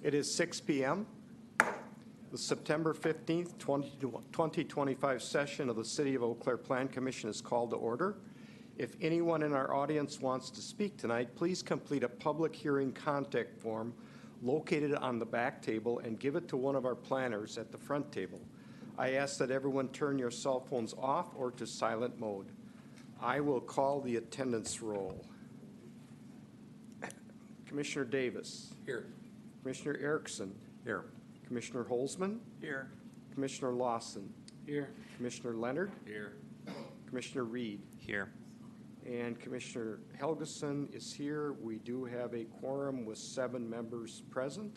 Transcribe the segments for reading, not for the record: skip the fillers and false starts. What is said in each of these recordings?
It is 6 p.m. The September 15th, 2025 session of the City of Eau Claire Plan Commission is called to order. If anyone in our audience wants to speak tonight, please complete a public hearing contact form located on the back table and give it to one of our planners at the front table. I ask that everyone turn your cell phones off or to silent mode. I will call the attendance roll. Commissioner Davis. Here. Commissioner Erickson. Here. Commissioner Holzman. Here. Commissioner Lawson. Here. Commissioner Leonard. Here. Commissioner Reed. Here. And Commissioner Helgeson is here. We do have a quorum with 7 members present.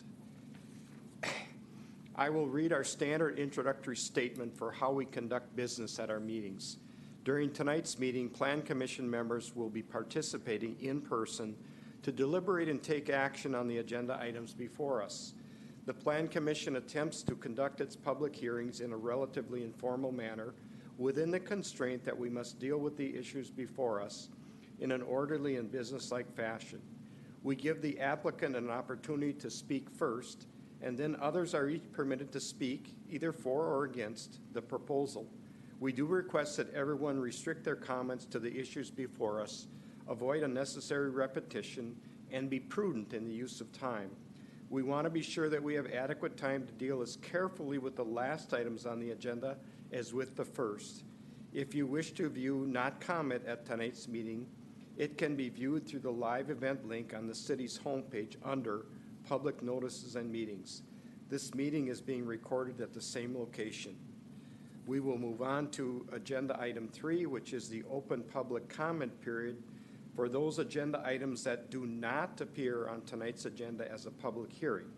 I will read our standard introductory statement for how we conduct business at our meetings. During tonight's meeting, Plan Commission members will be participating in person to deliberate and take action on the agenda items before us. The Plan Commission attempts to conduct its public hearings in a relatively informal manner within the constraint that we must deal with the issues before us in an orderly and businesslike fashion. We give the applicant an opportunity to speak first, and then others are each permitted to speak either for or against the proposal. We do request that everyone restrict their comments to the issues before us, avoid unnecessary repetition, and be prudent in the use of time. We want to be sure that we have adequate time to deal as carefully with the last items on the agenda as with the first. If you wish to view, not comment at tonight's meeting, it can be viewed through the live event link on the city's homepage under Public Notices and Meetings. This meeting is being recorded at the same location. We will move on to agenda item 3, which is the open public comment period for those agenda items that do not appear on tonight's agenda as a public hearing.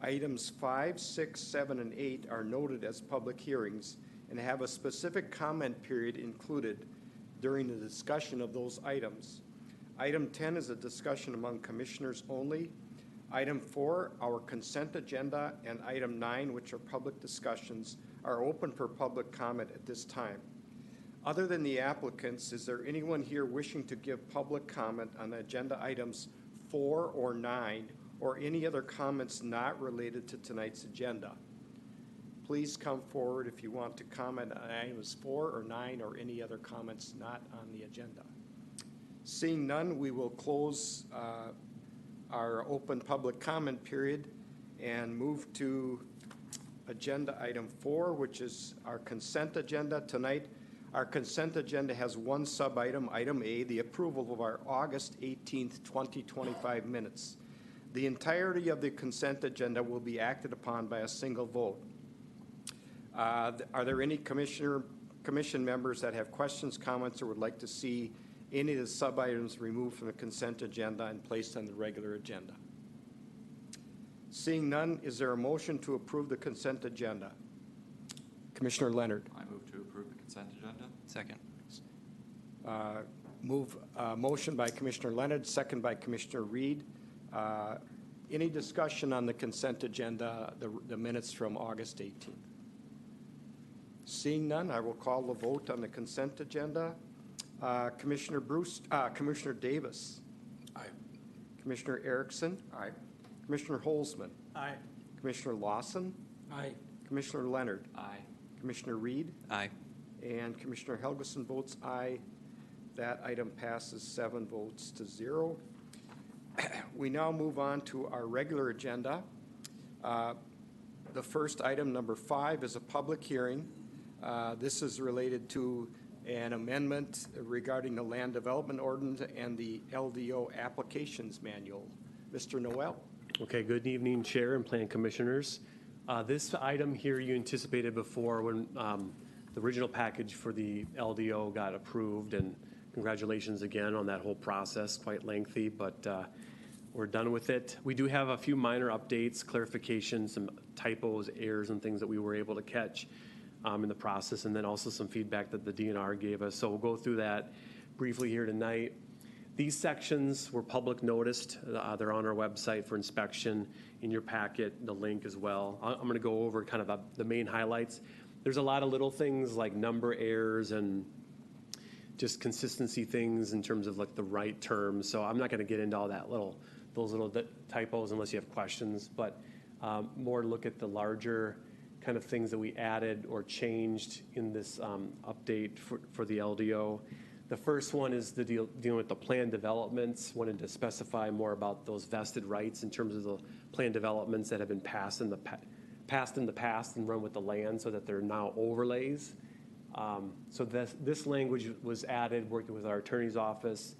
Items 5, 6, 7, and 8 are noted as public hearings and have a specific comment period included during the discussion of those items. Item 10 is a discussion among commissioners only. Item 4, our consent agenda, and item 9, which are public discussions, are open for public comment at this time. Other than the applicants, is there anyone here wishing to give public comment on agenda items 4 or 9, or any other comments not related to tonight's agenda? Please come forward if you want to comment on items 4 or 9 or any other comments not on the agenda. Seeing none, we will close our open public comment period and move to agenda item 4, which is our consent agenda. Tonight, our consent agenda has one sub-item, item A, the approval of our August 18th, 2025 minutes. The entirety of the consent agenda will be acted upon by a single vote. Are there any commission members that have questions, comments, or would like to see any of the sub-items removed from the consent agenda and placed on the regular agenda? Seeing none, is there a motion to approve the consent agenda? Commissioner Leonard. I move to approve the consent agenda. Second. Motion by Commissioner Leonard, second by Commissioner Reed. Any discussion on the consent agenda, the minutes from August 18th? Seeing none, I will call the vote on the consent agenda. Commissioner Davis. Aye. Commissioner Erickson. Aye. Commissioner Holzman. Aye. Commissioner Lawson. Aye. Commissioner Leonard. Aye. Commissioner Reed. Aye. And Commissioner Helgeson votes aye. That item passes 7 votes to 0. We now move on to our regular agenda. The first item, number 5, is a public hearing. This is related to an amendment regarding the Land Development Ordinance and the LDO Applications Manual. Mr. Noel. Okay, good evening, Chair and Plan Commissioners. This item here you anticipated before when the original package for the LDO got approved, and congratulations again on that whole process, quite lengthy, but we're done with it. We do have a few minor updates, clarifications, some typos, errors, and things that we were able to catch in the process, and then also some feedback that the DNR gave us. So we'll go through that briefly here tonight. These sections were public noticed. They're on our website for inspection. In your packet, the link as well. I'm going to go over kind of the main highlights. There's a lot of little things like number errors and just consistency things in terms of like the right terms. So I'm not going to get into all that those little typos unless you have questions. But more look at the larger kind of things that we added or changed in this update for the LDO. The first one is dealing with the plan developments. Wanted to specify more about those vested rights in terms of the plan developments that have been passed in the past and run with the land, so that they're now overlays. So this language was added, working with our attorney's office,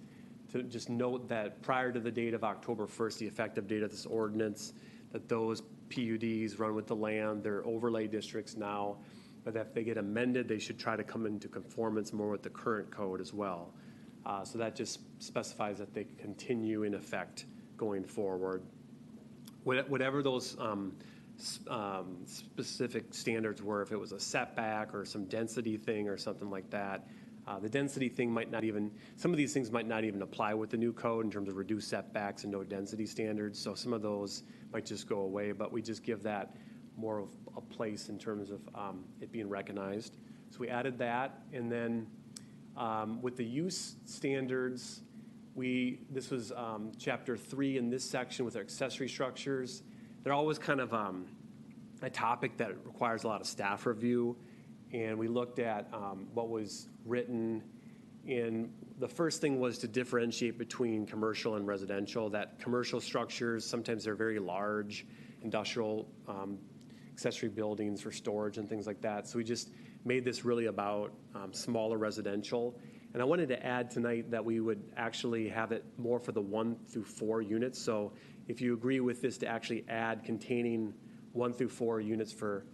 to just note that prior to the date of October 1st, the effective date of this ordinance, that those PUDs run with the land, they're overlay districts now, but if they get amended, they should try to come into conformance more with the current code as well. So that just specifies that they continue in effect going forward. Whatever those specific standards were, if it was a setback or some density thing or something like that, the density thing might not even, some of these things might not even apply with the new code in terms of reduced setbacks and no density standards. So some of those might just go away, but we just give that more of a place in terms of it being recognized. So we added that. And then with the use standards, this was chapter 3 in this section with our accessory structures. They're always kind of a topic that requires a lot of staff review. And we looked at what was written in, the first thing was to differentiate between commercial and residential, that commercial structures, sometimes they're very large, industrial accessory buildings for storage and things like that. So we just made this really about smaller residential. And I wanted to add tonight that we would actually have it more for the 1 through 4 units. So if you agree with this, to actually add containing 1 through 4 units for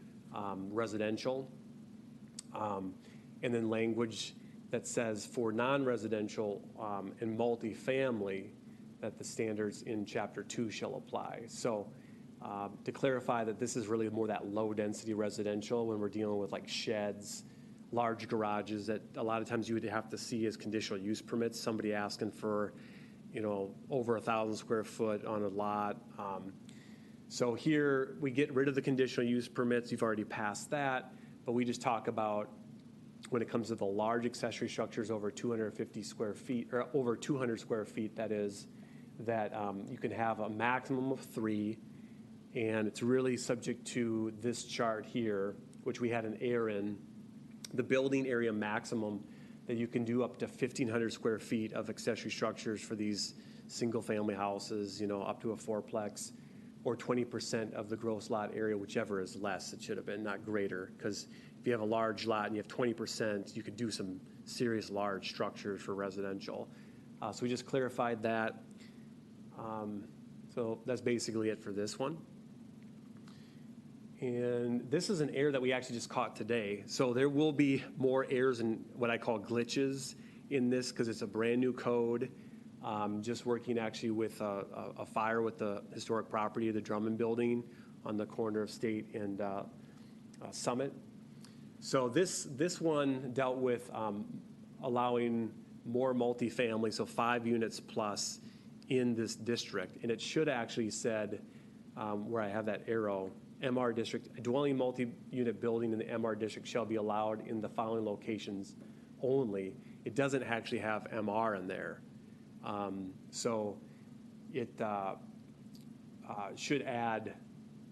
residential, and then language that says for non-residential and multifamily, that the standards in Chapter 2 shall apply. So to clarify that this is really more that low-density residential when we're dealing with like sheds, large garages that a lot of times you would have to see as conditional use permits, somebody asking for, over 1,000 square foot on a lot. So here we get rid of the conditional use permits. You've already passed that, but we just talk about when it comes to the large accessory structures over 250 square feet, or over 200 square feet, that is, that you can have a maximum of 3, and it's really subject to this chart here, which we had an error in. The building area maximum that you can do up to 1,500 square feet of accessory structures for these single-family houses, up to a 4-plex, or 20% of the gross lot area, whichever is less. It should have been, not greater, because if you have a large lot and you have 20%, you could do some serious large structures for residential. So we just clarified that. So that's basically it for this one. And this is an error that we actually just caught today. So there will be more errors and what I call glitches in this, because it's a brand new code. Just working actually with a fire with the historic property of the Drummond Building on the corner of State and Summit. So this one dealt with allowing more multifamily, so 5 units plus in this district. And it should actually said, where I have that arrow, MR district, a dwelling multi-unit building in the MR district shall be allowed in the following locations only. It doesn't actually have MR in there. So it should add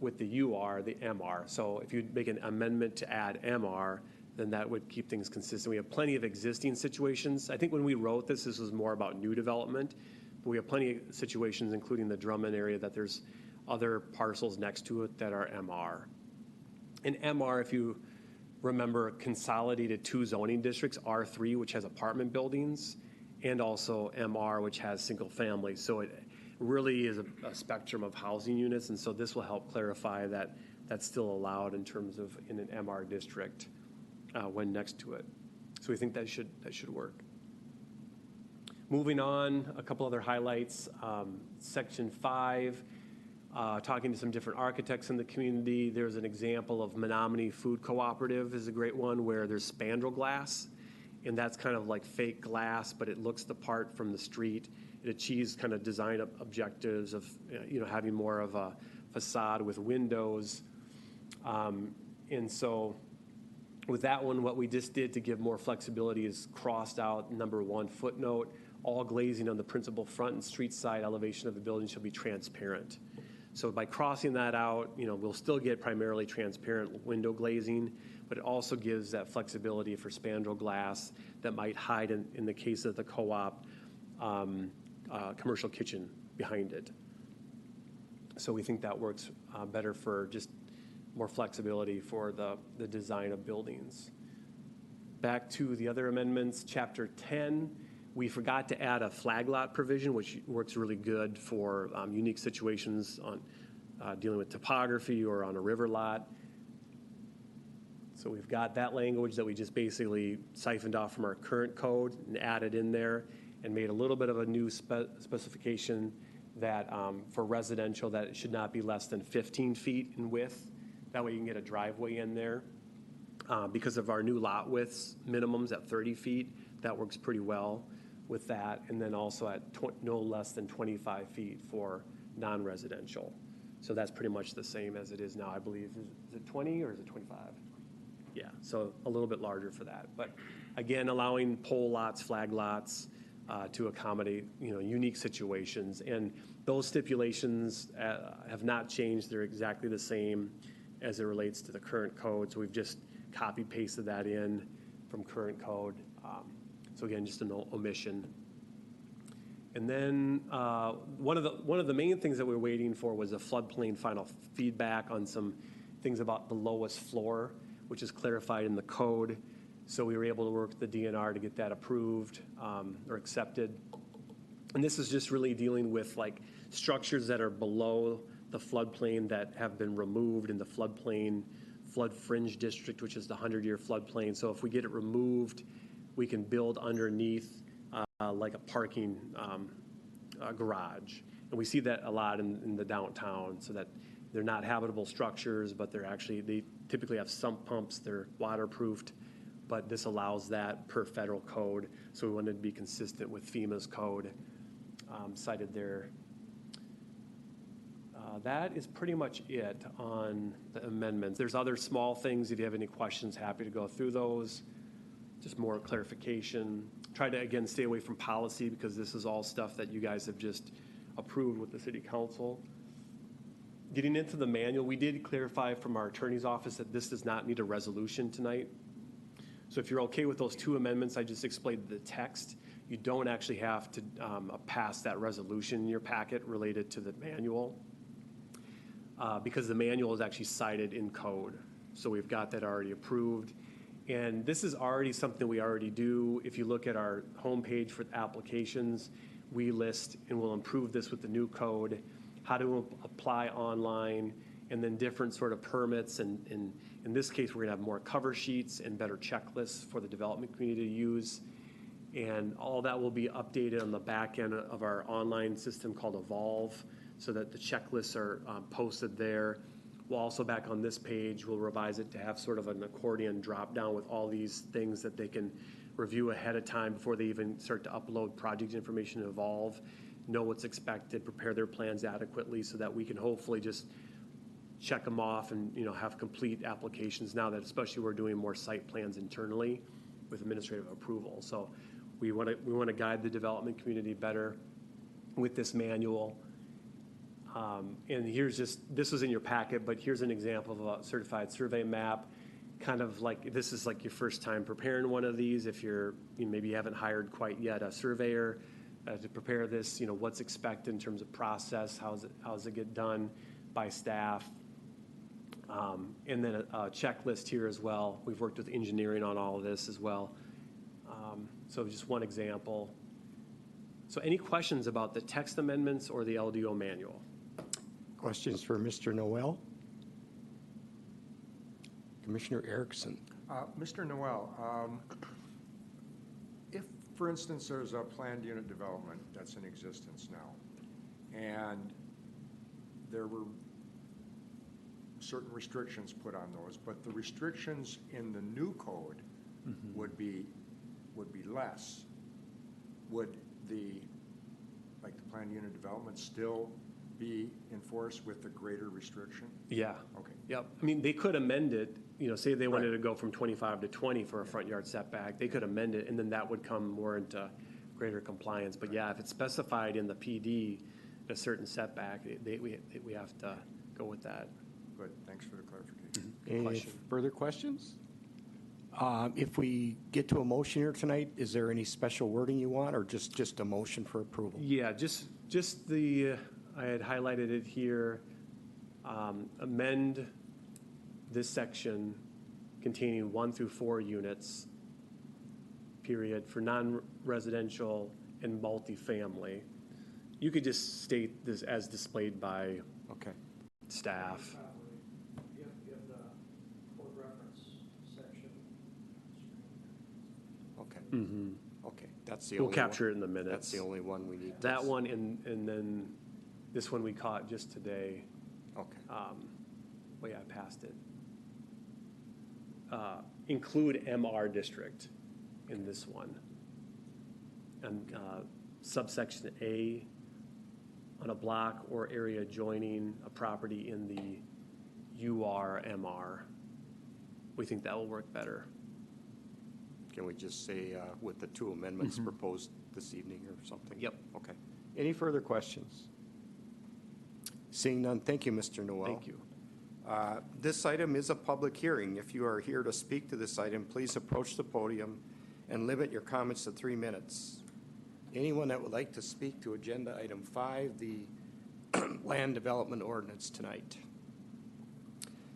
with the UR, the MR. So if you make an amendment to add MR, then that would keep things consistent. We have plenty of existing situations. I think when we wrote this was more about new development, but we have plenty of situations, including the Drummond area, that there's other parcels next to it that are MR. And MR, if you remember, consolidated 2 zoning districts, R3, which has apartment buildings, and also MR, which has single family. So it really is a spectrum of housing units, and so this will help clarify that that's still allowed in terms of in an MR district when next to it. So we think that should work. Moving on, a couple other highlights. Section 5, talking to some different architects in the community. There's an example of Menominee Food Cooperative is a great one, where there's spandrel glass, and that's kind of like fake glass, but it looks the part from the street. It achieves kind of design objectives of having more of a facade with windows. And so with that one, what we just did to give more flexibility is crossed out number 1 footnote, all glazing on the principal front and street side elevation of the building shall be transparent. So by crossing that out, we'll still get primarily transparent window glazing, but it also gives that flexibility for spandrel glass that might hide, in the case of the co-op, commercial kitchen behind it. So we think that works better for just more flexibility for the design of buildings. Back to the other amendments, Chapter 10, we forgot to add a flag lot provision, which works really good for unique situations on dealing with topography or on a river lot. So we've got that language that we just basically siphoned off from our current code and added in there and made a little bit of a new specification that for residential, that it should not be less than 15 feet in width. That way you can get a driveway in there. Because of our new lot widths minimums at 30 feet, that works pretty well with that. And then also at no less than 25 feet for non-residential. So that's pretty much the same as it is now, I believe. Is it 20 or is it 25? Yeah, so a little bit larger for that. But again, allowing pole lots, flag lots to accommodate unique situations. And those stipulations have not changed. They're exactly the same as it relates to the current code. So we've just copy pasted that in from current code. So again, just an omission. And then one of the main things that we were waiting for was a floodplain final feedback on some things about the lowest floor, which is clarified in the code. So we were able to work with the DNR to get that approved or accepted. And this is just really dealing with like structures that are below the floodplain that have been removed in the floodplain flood fringe district, which is the 100-year floodplain. So if we get it removed, we can build underneath like a parking garage. And we see that a lot in the downtown, so that they're not habitable structures, but they typically have sump pumps, they're waterproofed, but this allows that per federal code. So we wanted to be consistent with FEMA's code cited there. That is pretty much it on the amendments. There's other small things. If you have any questions, happy to go through those. Just more clarification. Try to, again, stay away from policy because this is all stuff that you guys have just approved with the city council. Getting into the manual, we did clarify from our attorney's office that this does not need a resolution tonight. So if you're okay with those two amendments, I just explained the text. You don't actually have to pass that resolution in your packet related to the manual because the manual is actually cited in code. So we've got that already approved. And this is already something we already do. If you look at our homepage for applications, we list, and we'll improve this with the new code, how to apply online, and then different sort of permits. And in this case, we're gonna have more cover sheets and better checklists for the development community to use. And all that will be updated on the back end of our online system called Evolve, so that the checklists are posted there. We'll also, back on this page, we'll revise it to have sort of an accordion drop down with all these things that they can review ahead of time before they even start to upload project information to Evolve, know what's expected, prepare their plans adequately so that we can hopefully just check them off and have complete applications now that especially we're doing more site plans internally with administrative approval. So we want to guide the development community better with this manual. And this was in your packet, but here's an example of a certified survey map. Kind of like, this is like your first time preparing one of these. If maybe you haven't hired quite yet a surveyor to prepare this, what's expected in terms of process, how does it get done by staff? And then a checklist here as well. We've worked with engineering on all of this as well. So just one example. So any questions about the text amendments or the LDO manual? Questions for Mr. Noel? Commissioner Erickson. Mr. Noel, if, for instance, there's a planned unit development that's in existence now, and there were certain restrictions put on those, but the restrictions in the new code would be less, would the planned unit development still be enforced with the greater restriction? Yeah. Okay. Yep. I mean, they could amend it, say they wanted to go from 25 to 20 for a front yard setback, they could amend it, and then that would come more into greater compliance. But yeah, if it's specified in the PD, a certain setback, we have to go with that. Good, thanks for the clarification. Good Any question. further questions? If we get to a motion here tonight, is there any special wording you want, or just a motion for approval? Yeah, just the, I had highlighted it here, amend this section containing 1 through 4 units, period, for non-residential and multifamily. You could just state this as displayed by Okay. staff. You have the code reference section. Okay. Okay, that's the We'll only one. capture it in the minutes. That's the only one we need. That one and then this one we caught just today. Okay. Well, yeah, I passed it. Include MR district in this one. And subsection A, on a block or area adjoining a property in the URMR. We think that will work better. Can we just say with the 2 amendments proposed this evening or something? Yep. Okay. Any further questions? Seeing none, thank you, Mr. Noel. Thank you. This item is a public hearing. If you are here to speak to this item, please approach the podium and limit your comments to 3 minutes. Anyone that would like to speak to agenda item 5, the land development ordinance tonight?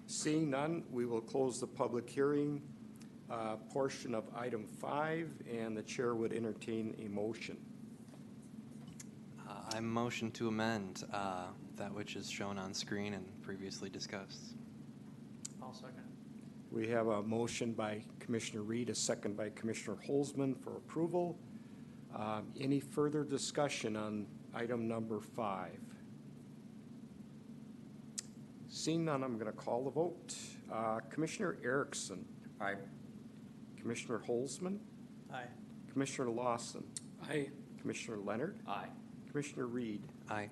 Seeing none, we will close the public hearing portion of item 5, and the chair would entertain a motion. I motion to amend that which is shown on screen and previously discussed. I'll second. We have a motion by Commissioner Reed, a second by Commissioner Holzman for approval. Any further discussion on item number 5? Seeing none, I'm going to call the vote. Commissioner Erickson. Aye. Commissioner Holzman. Aye. Commissioner Lawson. Aye. Commissioner Leonard. Aye. Commissioner Reed. Aye.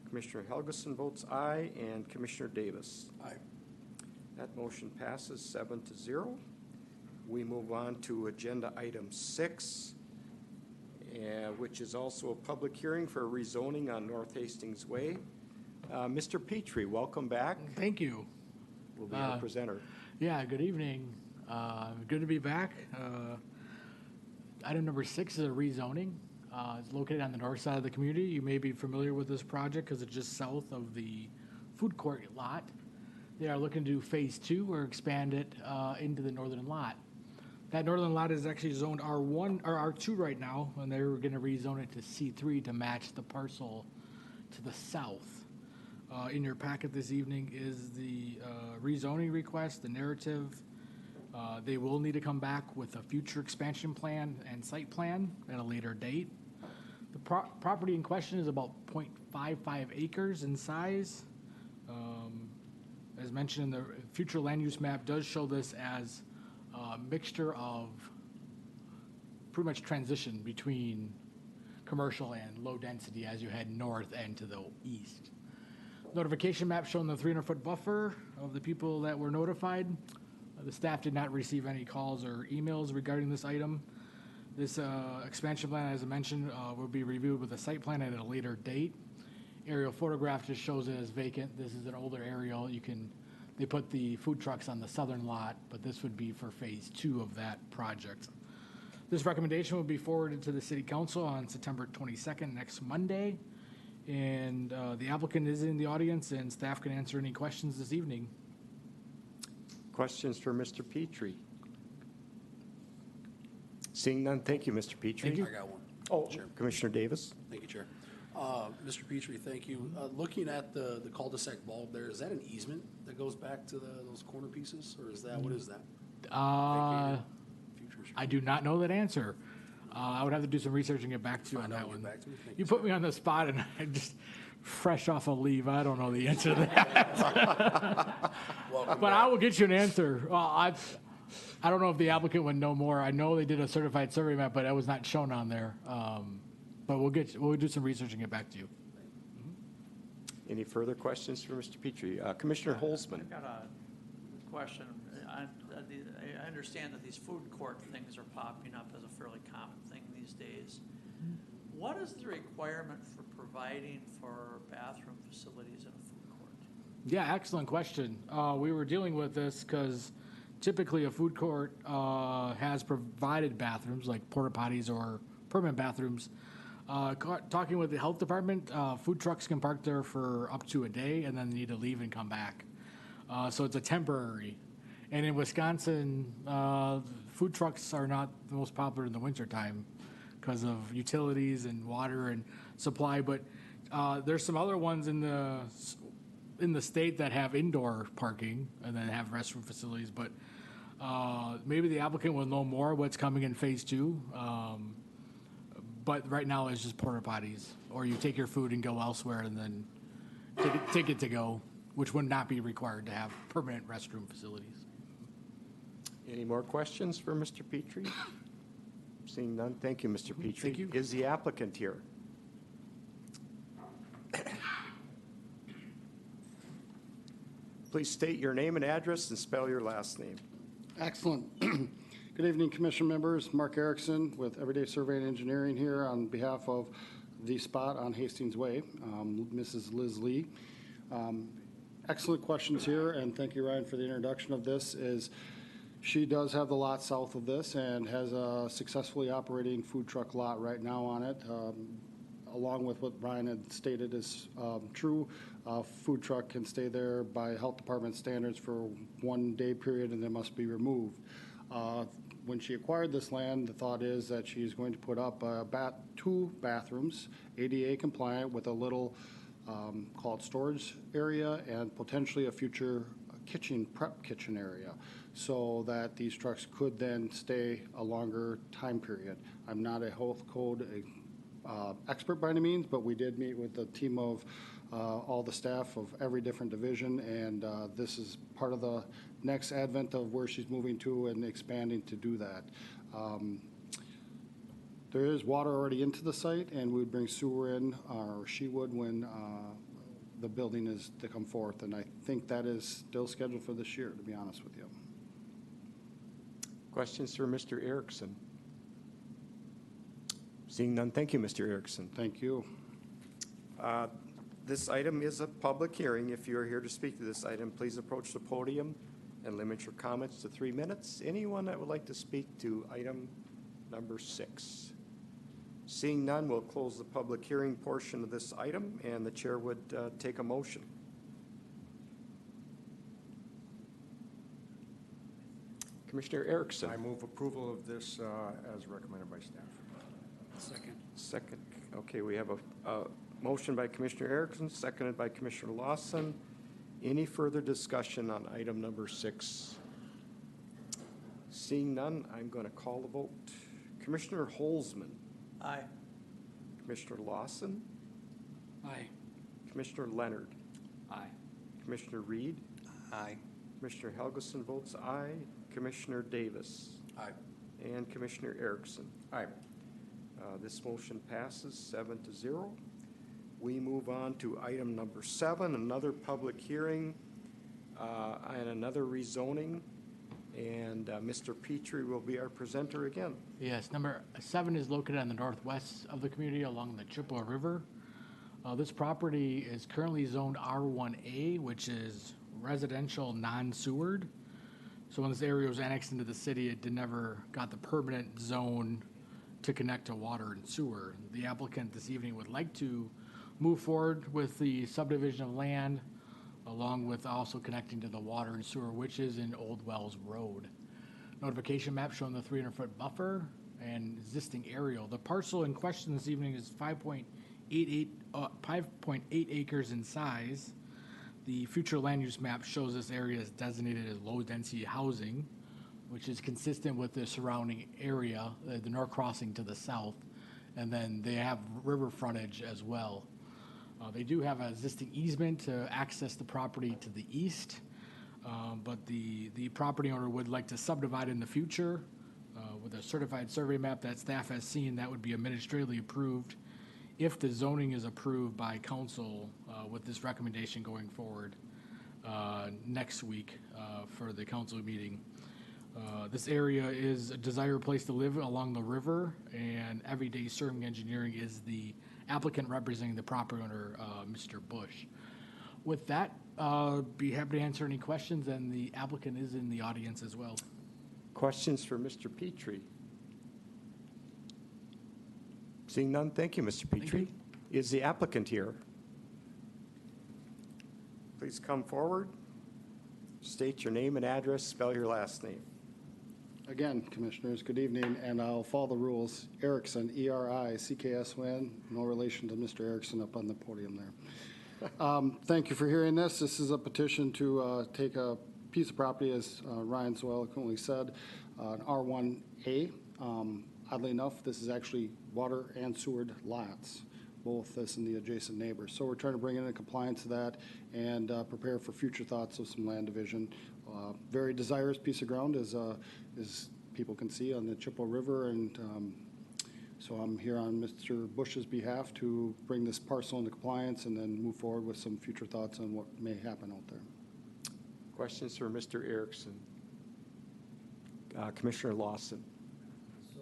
Commissioner Helgeson votes aye, and Commissioner Davis. Aye. That motion passes 7-0. We move on to agenda item 6, which is also a public hearing for rezoning on North Hastings Way. Mr. Petrie, welcome back. Thank you. Will be our presenter. Yeah, good evening. Good to be back. Item number 6 is a rezoning. It's located on the north side of the community. You may be familiar with this project because it's just south of the food court lot. They are looking to do phase 2 or expand it into the northern lot. That northern lot is actually zoned R1 or R2 right now, and they're going to rezone it to C3 to match the parcel to the south. In your packet this evening is the rezoning request, the narrative. They will need to come back with a future expansion plan and site plan at a later date. The property in question is about 0.55 acres in size. As mentioned, the future land use map does show this as a mixture of pretty much transition between commercial and low density as you head north and to the east. Notification map showing the 300-foot buffer of the people that were notified. The staff did not receive any calls or emails regarding this item. This expansion plan, as I mentioned, will be reviewed with a site plan at a later date. Aerial photograph just shows it as vacant. This is an older aerial. They put the food trucks on the southern lot, but this would be for phase 2 of that project. This recommendation will be forwarded to the City Council on September 22nd, next Monday. And the applicant is in the audience, and staff can answer any questions this evening. Questions for Mr. Petrie? Seeing none, thank you, Mr. Petrie. Thank you. I got one. Oh, Chair. Commissioner Davis? Thank you, Chair. Mr. Petrie, thank you. Looking at the cul-de-sac bulb there, is that an easement that goes back to those corner pieces, or is that, what is that? Future- I do not know that answer. I would have to do some research and get back to you on Find out that and one. get back to me? Thank You you, put me on the spot, and I just fresh off a leave. I don't know the answer to that. Welcome But I back. will get you an answer. Well, I don't know if the applicant would know more. I know they did a certified survey map, but that was not shown on there. But we'll do some research and get back to you. Any further questions for Mr. Petrie? Commissioner Holzman? I've got a question. I understand that these food court things are popping up as a fairly common thing these days. What is the requirement for providing for bathroom facilities in a food court? Yeah, excellent question. We were dealing with this because typically a food court has provided bathrooms like porta potties or permanent bathrooms. Talking with the health department, food trucks can park there for up to a day and then need to leave and come back. So it's a temporary. And in Wisconsin, food trucks are not the most popular in the wintertime because of utilities and water and supply. But there's some other ones in the state that have indoor parking and then have restroom facilities. But maybe the applicant will know more what's coming in phase 2. But right now it's just porta potties, or you take your food and go elsewhere and then take it to go, which would not be required to have permanent restroom facilities. Any more questions for Mr. Petrie? Seeing none, thank you, Mr. Petrie. Thank you. Is the applicant here? Please state your name and address and spell your last name. Excellent. Good evening, Commission members. Mark Erickson with Everyday Survey and Engineering here on behalf of The Spot on Hastings Way, Mrs. Liz Lee. Excellent questions here, and thank you, Ryan, for the introduction of this. She does have the lot south of this and has a successfully operating food truck lot right now on it. Along with what Brian had stated is true, food truck can stay there by health department standards for 1 day period and then must be removed. When she acquired this land, the thought is that she's going to put up 2 bathrooms, ADA compliant, with a little called storage area and potentially a future prep kitchen area, so that these trucks could then stay a longer time period. I'm not a health code expert by any means, but we did meet with a team of all the staff of every different division, and this is part of the next advent of where she's moving to and expanding to do that. There is water already into the site, and we would bring sewer in, or she would, when the building is to come forth, and I think that is still scheduled for this year, to be honest with you. Questions for Mr. Erickson? Seeing none, thank you, Mr. Erickson. Thank you. This item is a public hearing. If you are here to speak to this item, please approach the podium and limit your comments to 3 minutes. Anyone that would like to speak to item number 6? Seeing none, we'll close the public hearing portion of this item, and the chair would take a motion. Commissioner Erickson. I move approval of this as recommended by staff. Second. Okay, we have a motion by Commissioner Erickson, seconded by Commissioner Lawson. Any further discussion on item number 6? Seeing none, I'm going to call the vote. Commissioner Holzman. Aye. Commissioner Lawson. Aye. Commissioner Leonard. Aye. Commissioner Reed. Aye. Commissioner Helgeson votes aye. Commissioner Davis. Aye. And Commissioner Erickson. Aye. This motion passes 7-0. We move on to item number 7, another public hearing and another rezoning. And Mr. Petrie will be our presenter again. Yes, number 7 is located on the northwest of the community along the Chippewa River. This property is currently zoned R1A, which is residential non-sewered. So when this area was annexed into the city, it never got the permanent zone to connect to water and sewer. The applicant this evening would like to move forward with the subdivision of land, along with also connecting to the water and sewer, which is in Old Wells Road. Notification map showing the 300-foot buffer and existing aerial. The parcel in question this evening is 5.8 acres in size. The future land use map shows this area is designated as low-density housing, which is consistent with the surrounding area, the North Crossing to the south, and then they have river frontage as well. They do have an existing easement to access the property to the east, but the property owner would like to subdivide in the future with a certified survey map that staff has seen. That would be administratively approved if the zoning is approved by council with this recommendation going forward next week for the council meeting. This area is a desired place to live along the river, and Everyday Serving Engineering is the applicant representing the property owner, Mr. Bush. With that, be happy to answer any questions, and the applicant is in the audience as well. Questions for Mr. Petrie? Seeing none, thank you, Mr. Petrie. Is the applicant here? Please come forward. State your name and address, spell your last name. Again, Commissioners, good evening, and I'll follow the rules. Erickson, E-R-I-C-K-S-O-N, no relation to Mr. Erickson up on the podium there. Thank you for hearing this. This is a petition to take a piece of property, as Ryan so eloquently said, an R1A. Oddly enough, this is actually water and sewered lots, both this and the adjacent neighbors. So we're trying to bring it into compliance to that and prepare for future thoughts of some land division. Very desirous piece of ground, as people can see, on the Chippewa River, and so I'm here on Mr. Bush's behalf to bring this parcel into compliance and then move forward with some future thoughts on what may happen out there. Questions for Mr. Erickson? Commissioner Lawson. So,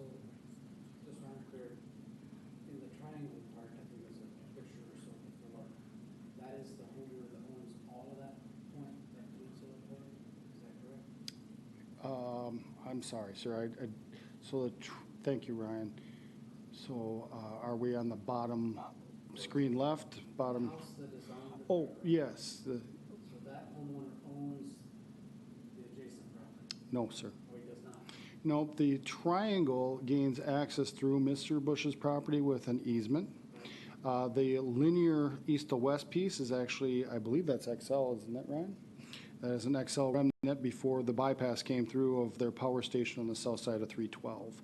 just so I'm clear, in the triangle part, I think there's a picture or so before, that is the owner that owns all of that point, that peninsula part, is that correct? I'm sorry, sir. Thank you, Ryan. So are we on the bottom screen left? Bottom? The house that is on the. Oh, yes. So that homeowner owns the adjacent property, No, sir. or he does not? No, the triangle gains access through Mr. Bush's property with an easement. The linear east to west piece is actually, I believe that's XL, isn't that Ryan? That is an XL remnant before the bypass came through of their power station on the south side of 312.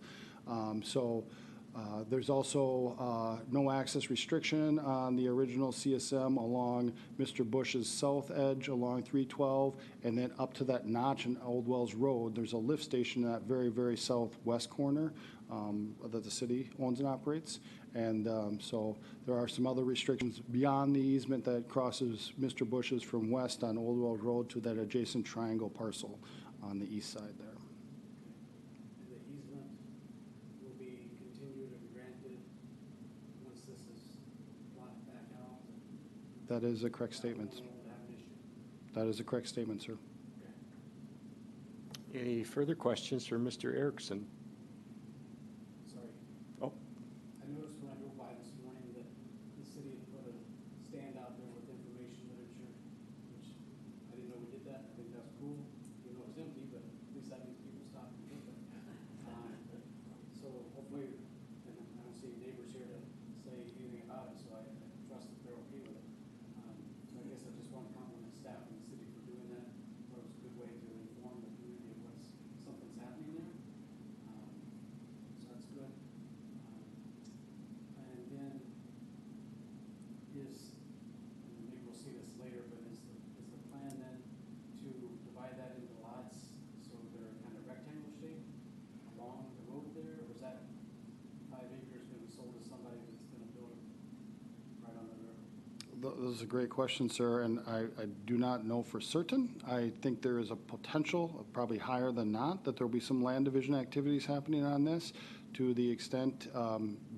There's also no access restriction on the original CSM along Mr. Bush's south edge along 312, and then up to that notch in Old Wells Road. There's a lift station in that very, very southwest corner that the city owns and operates. And so there are some other restrictions beyond the easement that crosses Mr. Bush's from west on Old Wells Road to that adjacent triangle parcel on the east side there. And the easement will be continued and granted once this is blocked back out? That is a correct statement. We won't have an issue. That is a correct statement, sir. Any further questions for Mr. Erickson? Sorry. Oh, I noticed when I drove by this morning that the city had put a stand out there with information literature, which I didn't know we did that. I think that's cool. Even though it's empty, but at least that means people stop and get it. So hopefully, and I don't see any neighbors here to say anything about it, so I trust that they're okay with it. So I guess I just want to compliment staff and the city for doing that. It was a good way to inform the community of something's happening there. So that's good. And then and maybe we'll see this later, but is the plan then to divide that into lots so they're kind of rectangle shaped along the road there? Or is that 5 acres going to be sold to somebody that's going to build right on the river? Those are great questions, sir, and I do not know for certain. I think there is a potential, probably higher than not, that there will be some land division activities happening on this to the extent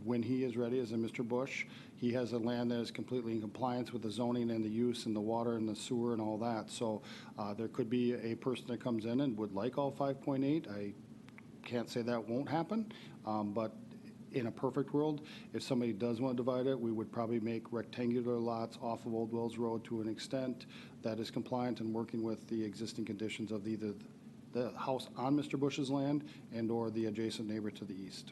when he is ready, as in Mr. Bush, he has a land that is completely in compliance with the zoning and the use and the water and the sewer and all that. So there could be a person that comes in and would like all 5.8. I can't say that won't happen, but in a perfect world, if somebody does want to divide it, we would probably make rectangular lots off of Old Wells Road to an extent that is compliant and working with the existing conditions of either the house on Mr. Bush's land and or the adjacent neighbor to the east.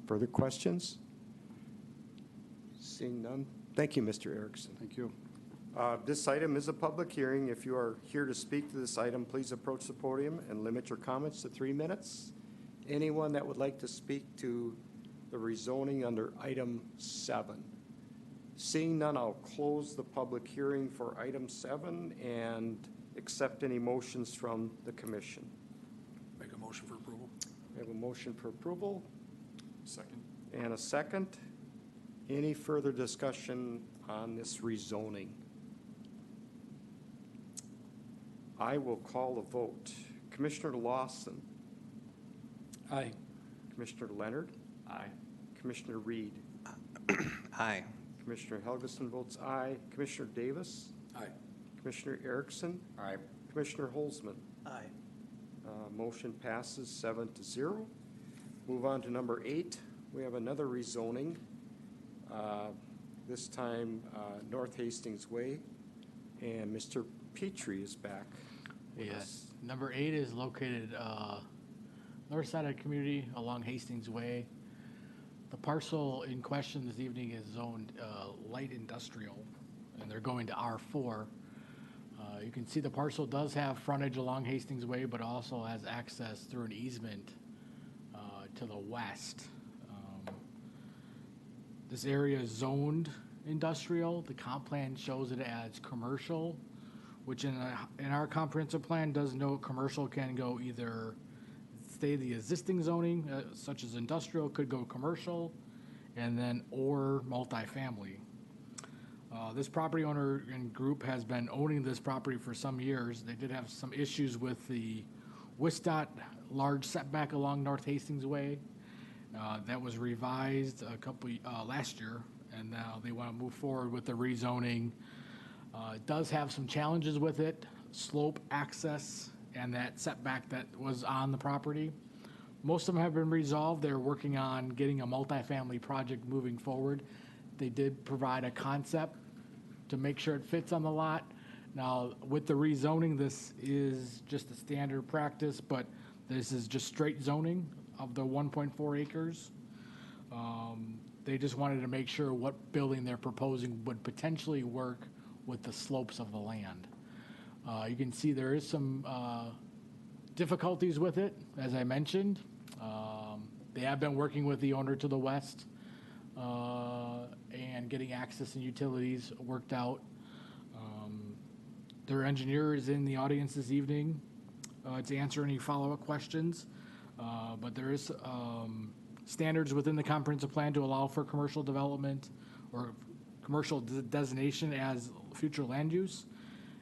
further questions? Seeing none. Thank you, Mr. Erickson. Thank you. This item is a public hearing. If you are here to speak to this item, please approach the podium and limit your comments to 3 minutes. Anyone that would like to speak to the rezoning under item 7? Seeing none, I'll close the public hearing for item 7 and accept any motions from the commission. Make a motion for approval. We have a motion for approval Second. and a second. Any further discussion on this rezoning? I will call the vote. Commissioner Lawson, Aye. Commissioner Leonard, Aye. Commissioner Reed, Aye. Commissioner Helgeson votes aye. Commissioner Davis, Aye. Commissioner Erickson, Aye. Commissioner Holzman. Aye. Motion passes 7-0. Move on to number 8. We have another rezoning, this time North Hastings Way, and Mr. Petrie is back. with Yes. us. Number 8 is located north side of the community along Hastings Way. The parcel in question this evening is zoned light industrial, and they're going to R4. You can see the parcel does have frontage along Hastings Way, but also has access through an easement to the west. This area is zoned industrial. The comp plan shows it as commercial, which in our comprehensive plan does note commercial can go either stay the existing zoning, such as industrial, could go commercial, and then or multifamily. This property owner and group has been owning this property for some years. They did have some issues with the WISDOT large setback along North Hastings Way. That was revised last year, and now they want to move forward with the rezoning. It does have some challenges with it, slope access and that setback that was on the property. Most of them have been resolved. They're working on getting a multifamily project moving forward. They did provide a concept to make sure it fits on the lot. Now, with the rezoning, this is just a standard practice, but this is just straight zoning of the 1.4 acres. They just wanted to make sure what building they're proposing would potentially work with the slopes of the land. You can see there is some difficulties with it, as I mentioned. They have been working with the owner to the west and getting access and utilities worked out. Their engineer is in the audience this evening to answer any follow-up questions. But there is standards within the comprehensive plan to allow for commercial development or commercial designation as future land use.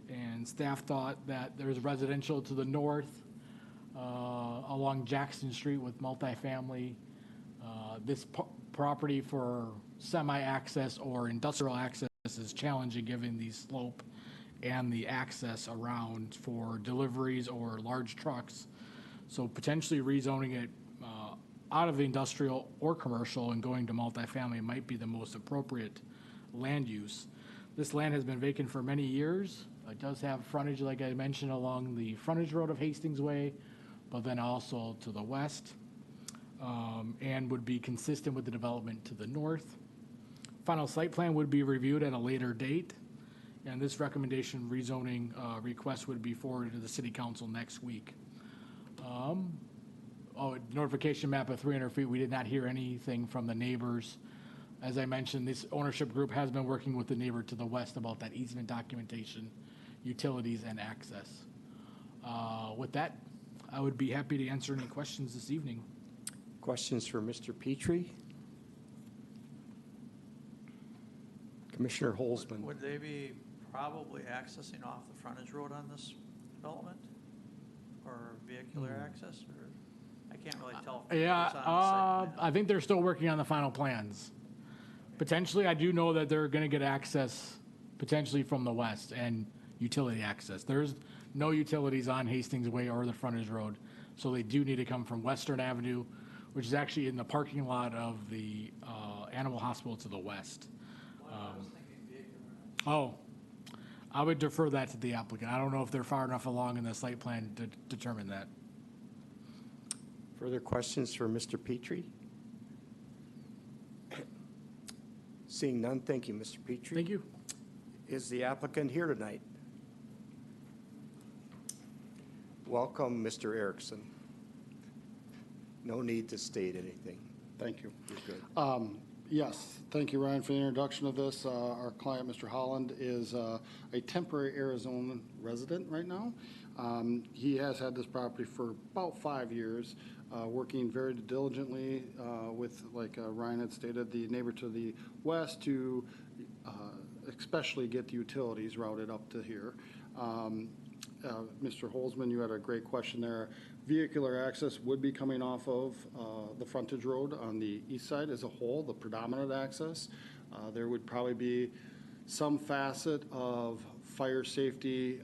And staff thought that there's residential to the north along Jackson Street with multifamily. This property for semi-access or industrial access is challenging given the slope and the access around for deliveries or large trucks. So potentially rezoning it out of industrial or commercial and going to multifamily might be the most appropriate land use. This land has been vacant for many years. It does have frontage, like I mentioned, along the frontage road of Hastings Way, but then also to the west, and would be consistent with the development to the north. Final site plan would be reviewed at a later date, and this recommendation rezoning request would be forwarded to the city council next week. Notification map of 300 feet, we did not hear anything from the neighbors. As I mentioned, this ownership group has been working with the neighbor to the west about that easement documentation, utilities, and access. With that, I would be happy to answer any questions this evening. Questions for Mr. Petrie? Commissioner Holzman. Would they be probably accessing off the frontage road on this development? Or vehicular access, or, I can't really tell. if Yeah, it's on the site plan. I think they're still working on the final plans. Potentially, I do know that they're gonna get access potentially from the west and utility access. There's no utilities on Hastings Way or the frontage road, so they do need to come from Western Avenue, which is actually in the parking lot of the animal hospital to the west. I would defer that to the applicant. I don't know if they're far enough along in the site plan to determine that. Further questions for Mr. Petrie? Seeing none, thank you, Mr. Petrie. Thank you. Is the applicant here tonight? Welcome, Mr. Erickson. No need to state anything. Thank you. You're good. Yes, thank you, Ryan, for the introduction of this. Our client, Mr. Holland, is a temporary Arizona resident right now. He has had this property for about 5 years, working very diligently with, like Ryan had stated, the neighbor to the west to especially get the utilities routed up to here. Mr. Holzman, you had a great question there. Vehicular access would be coming off of the frontage road on the east side as a whole, the predominant access. There would probably be some facet of fire safety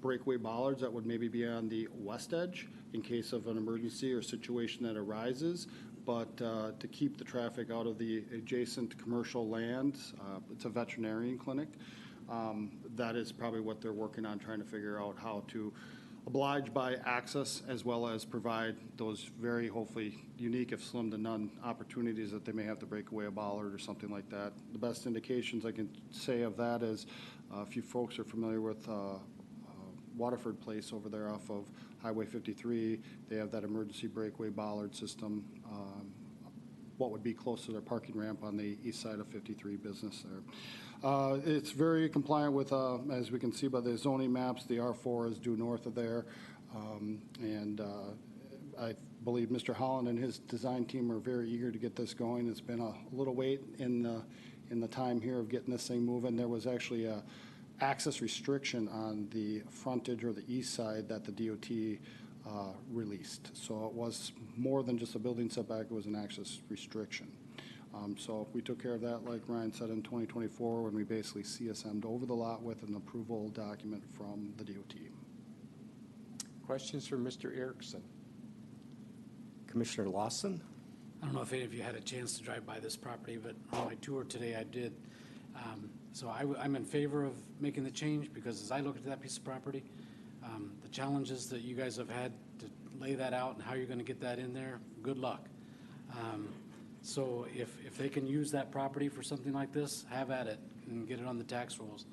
breakaway bollards that would maybe be on the west edge in case of an emergency or situation that arises. But to keep the traffic out of the adjacent commercial land, it's a veterinarian clinic. That is probably what they're working on, trying to figure out how to oblige by access as well as provide those very hopefully unique, if slim to none, opportunities that they may have to break away a bollard or something like that. The best indications I can say of that is if you folks are familiar with Waterford Place over there off of Highway 53, they have that emergency breakaway bollard system, what would be close to their parking ramp on the east side of 53 business there. It's very compliant with, as we can see by the zoning maps, the R4 is due north of there. I believe Mr. Holland and his design team are very eager to get this going. It's been a little wait in the time here of getting this thing moving. There was actually a access restriction on the frontage or the east side that the DOT released. So it was more than just a building setback, it was an access restriction. So we took care of that, like Ryan said, in 2024 when we basically CSM'd over the lot with an approval document from the DOT. Questions for Mr. Erickson? Commissioner Lawson? I don't know if any of you had a chance to drive by this property, but on my tour today I did. So I'm in favor of making the change because as I look at that piece of property, the challenges that you guys have had to lay that out and how you're going to get that in there, good luck. So if they can use that property for something like this, have at it and get it on the tax rolls.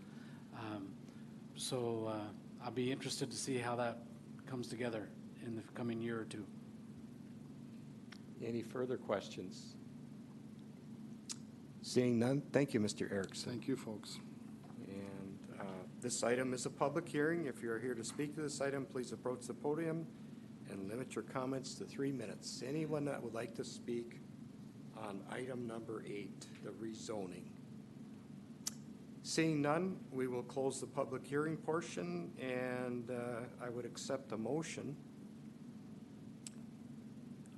I'll be interested to see how that comes together in the coming year or two. Any further questions? Seeing none, thank you, Mr. Erickson. Thank you, folks. And this item is a public hearing. If you're here to speak to this item, please approach the podium and limit your comments to 3 minutes. Anyone that would like to speak on item number 8, the rezoning? Seeing none, we will close the public hearing portion, and I would accept a motion.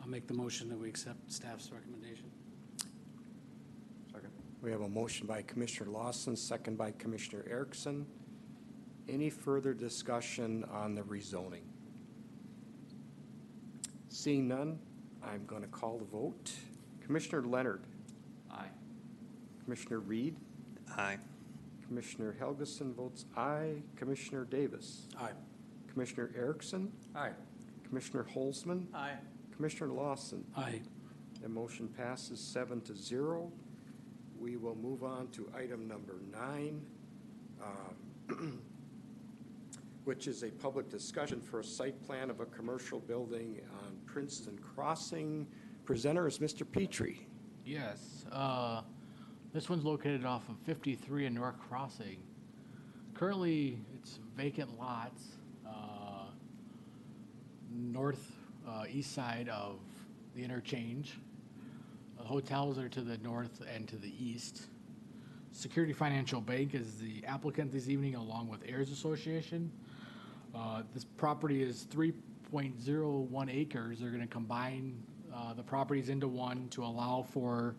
I'll make the motion that we accept staff's recommendation. Second. We have a motion by Commissioner Lawson, second by Commissioner Erickson. Any further discussion on the rezoning? Seeing none, I'm going to call the vote. Commissioner Leonard. Aye. Commissioner Reed. Aye. Commissioner Helgeson votes aye. Commissioner Davis. Aye. Commissioner Erickson. Aye. Commissioner Holzman. Aye. Commissioner Lawson. Aye. The motion passes 7-0. We will move on to item number 9, which is a public discussion for a site plan of a commercial building on Princeton Crossing. Presenter is Mr. Petrie. Yes, this one's located off of 53 and North Crossing. Currently, it's vacant lots, east side of the interchange. The hotels are to the north and to the east. Security Financial Bank is the applicant this evening, along with Heirs Association. This property is 3.01 acres. They're going to combine the properties into one to allow for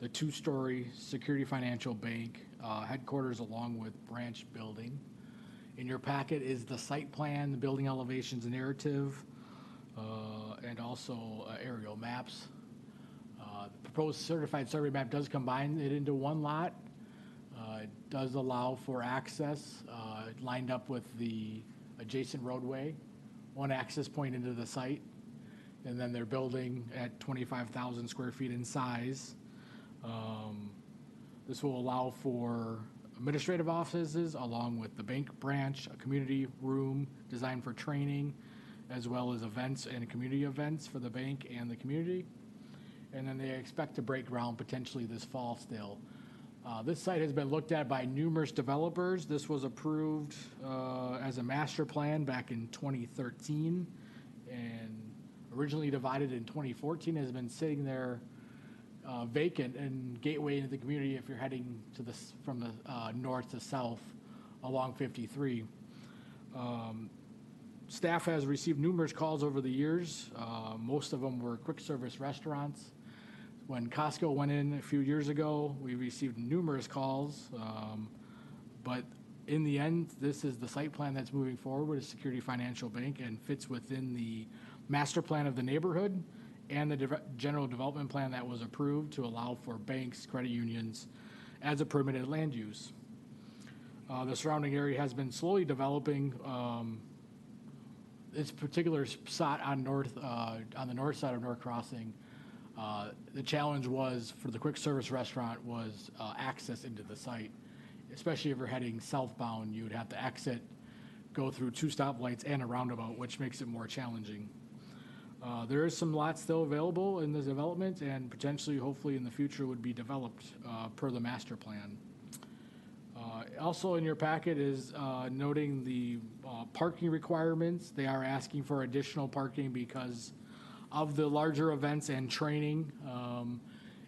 the 2-story Security Financial Bank headquarters along with branch building. In your packet is the site plan, the building elevations narrative, and also aerial maps. The proposed certified survey map does combine it into one lot. It does allow for access lined up with the adjacent roadway, one access point into the site, and then they're building at 25,000 square feet in size. This will allow for administrative offices along with the bank branch, a community room designed for training, as well as events and community events for the bank and the community. And then they expect to break ground potentially this fall still. This site has been looked at by numerous developers. This was approved as a master plan back in 2013 and originally divided in 2014, has been sitting there vacant and gateway into the community if you're heading to from the north to south along 53. Staff has received numerous calls over the years. Most of them were quick service restaurants. When Costco went in a few years ago, we received numerous calls. But in the end, this is the site plan that's moving forward with Security Financial Bank and fits within the master plan of the neighborhood and the general development plan that was approved to allow for banks, credit unions as a permitted land use. The surrounding area has been slowly developing. This particular spot on the north side of North Crossing, the challenge was for the quick service restaurant was access into the site. Especially if you're heading southbound, you would have to exit, go through 2 stoplights and a roundabout, which makes it more challenging. There is some lots still available in the development and potentially, hopefully in the future, would be developed per the master plan. Also in your packet is noting the parking requirements. They are asking for additional parking because of the larger events and training.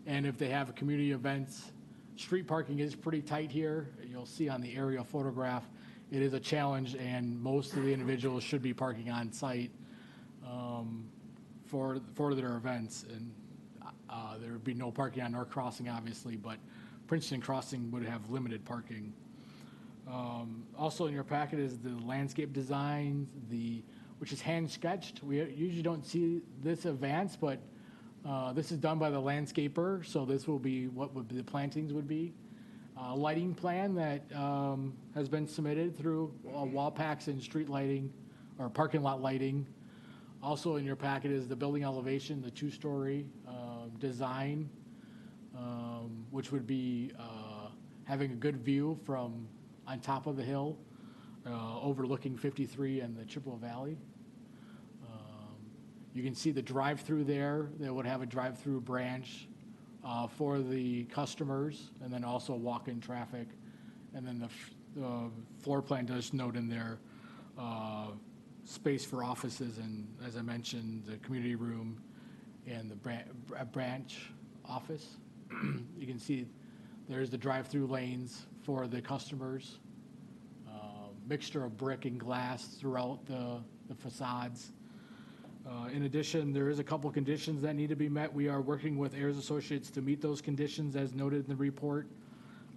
And if they have community events, street parking is pretty tight here. You'll see on the aerial photograph, it is a challenge, and most of the individuals should be parking on site for their events. And there would be no parking on North Crossing, obviously, but Princeton Crossing would have limited parking. Also in your packet is the landscape design, which is hand sketched. We usually don't see this advanced, but this is done by the landscaper, so this will be what the plantings would be. Lighting plan that has been submitted through wall packs and street lighting or parking lot lighting. Also in your packet is the building elevation, the 2-story design, which would be having a good view from on top of the hill, overlooking 53 and the Chippewa Valley. You can see the drive-through there. They would have a drive-through branch for the customers, and then also walk-in traffic. And then the floor plan does note in there space for offices, and as I mentioned, the community room and the branch office. You can see there's the drive-through lanes for the customers. Mixture of brick and glass throughout the facades. In addition, there is a couple conditions that need to be met. We are working with Ayers Associates to meet those conditions as noted in the report.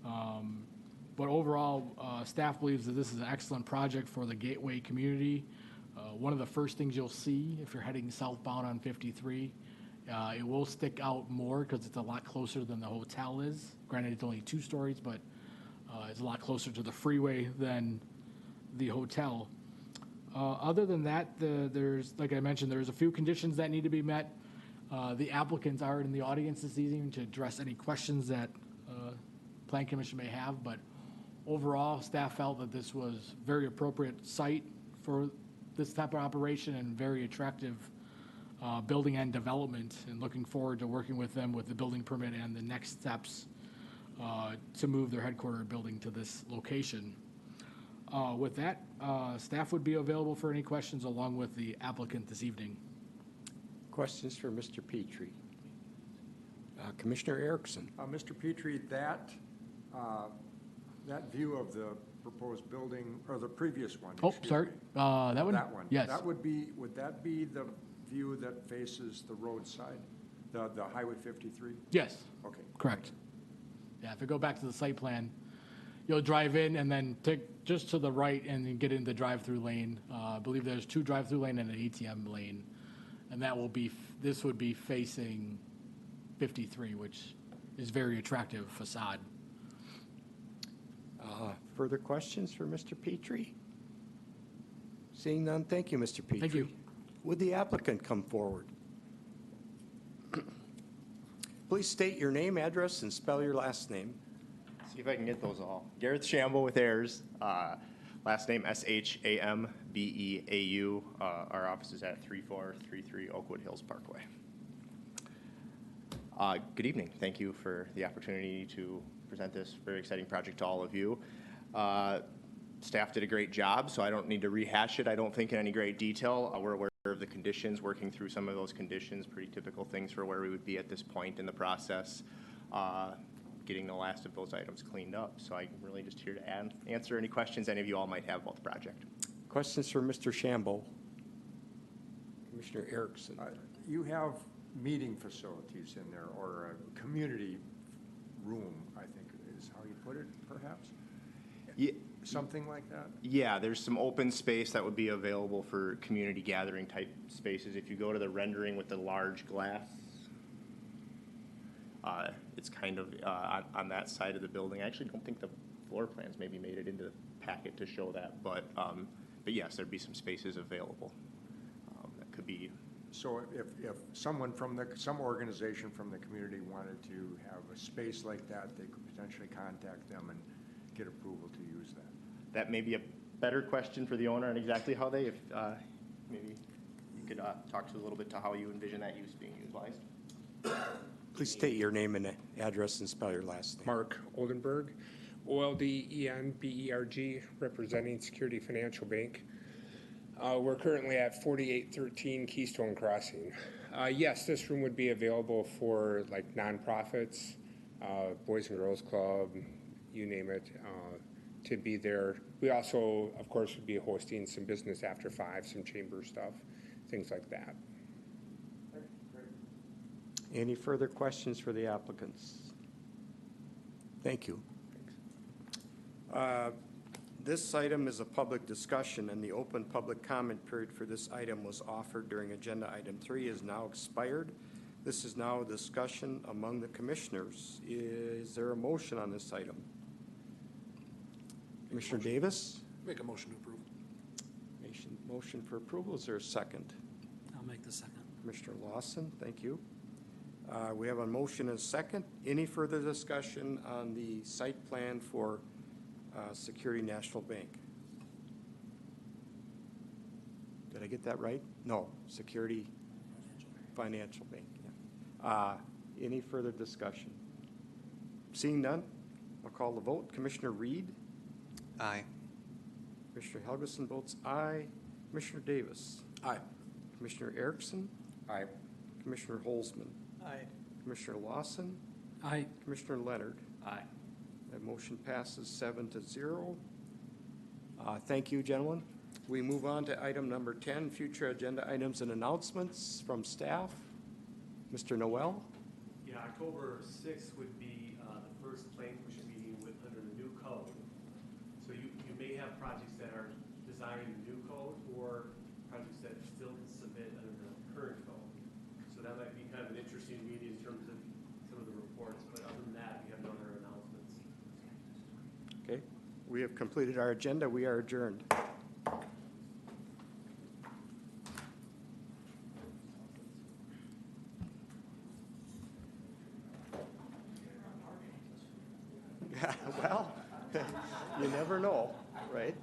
But overall, staff believes that this is an excellent project for the Gateway community. One of the first things you'll see if you're heading southbound on 53, it will stick out more because it's a lot closer than the hotel is. Granted, it's only 2 stories, but it's a lot closer to the freeway than the hotel. Other than that, there's, like I mentioned, there's a few conditions that need to be met. The applicants are in the audience this evening to address any questions that Plan Commission may have, but overall, staff felt that this was a very appropriate site for this type of operation and very attractive building and development, and looking forward to working with them with the building permit and the next steps to move their headquarters building to this location. With that, staff would be available for any questions along with the applicant this evening. Questions for Mr. Petrie? Commissioner Erickson. Mr. Petrie, that view of the proposed building, or the previous one? Oh, excuse sorry. me. That one? That one. Yes. Would that be the view that faces the roadside, the Highway 53? Yes. Okay. Correct. Yeah, if you go back to the site plan, you'll drive in and then take just to the right and then get into the drive-through lane. I believe there's 2 drive-through lane and an ATM lane. And that will be, this would be facing 53, which is very attractive facade. Further questions for Mr. Petrie? Seeing none, thank you, Mr. Petrie. Thank you. Would the applicant come forward? Please state your name, address, and spell your last name. See if I can get those all. Gareth Shambo with Ayers. Last name Shambeau. Our office is at 3433 Oakwood Hills Parkway. Good evening. Thank you for the opportunity to present this very exciting project to all of you. Staff did a great job, so I don't need to rehash it, I don't think, in any great detail. We're aware of the conditions, working through some of those conditions, pretty typical things for where we would be at this point in the process. Getting the last of those items cleaned up. So I'm really just here to answer any questions any of you all might have about the project. Questions for Mr. Shambo? Commissioner Erickson? You have meeting facilities in there, or a community room, I think is how you put it, perhaps? Yeah, Something like that? yeah, there's some open space that would be available for community gathering type spaces. If you go to the rendering with the large glass, it's kind of on that side of the building. I actually don't think the floor plans maybe made it into the packet to show that, but yes, there'd be some spaces available. That could be. So if someone from some organization from the community wanted to have a space like that, they could potentially contact them and get approval to use that. That may be a better question for the owner on exactly how they, if maybe you could talk to a little bit to how you envision that use being utilized. Please state your name and address and spell your last name. Mark Oldenburg, OLDENBERG, representing Security Financial Bank. We're currently at 4813 Keystone Crossing. Yes, this room would be available for like nonprofits, Boys and Girls Club, you name it, to be there. We also, of course, would be hosting some business after 5, some chamber stuff, things like that. Any further questions for the applicants? Thank you. This item is a public discussion, and the open public comment period for this item was offered during agenda item 3 is now expired. This is now a discussion among the commissioners. Is there a motion on this item? Commissioner Davis? Make a motion to approve. Motion for approval. Is there a second? I'll make the second. Commissioner Lawson, thank you. We have a motion and a second. Any further discussion on the site plan for Security National Bank? Did I get that right? No, Security Financial Bank. Yeah. Any further discussion? Seeing none, I'll call the vote. Commissioner Reed? Aye. Commissioner Helgeson votes aye. Commissioner Davis? Aye. Commissioner Erickson? Aye. Commissioner Holzman? Aye. Commissioner Lawson? Aye. Commissioner Leonard? Aye. That motion passes 7-0. Thank you, gentlemen. We move on to item number 10, future agenda items and announcements from staff. Mr. Noel? Yeah, October 6th would be the first plan commission meeting under the new code. So you may have projects that are desiring the new code or projects that still can submit under the current code. So that might be kind of an interesting meeting in terms of some of the reports, but other than that, we have no other announcements. Okay. We have completed our agenda. We are adjourned. Well, you never know, right?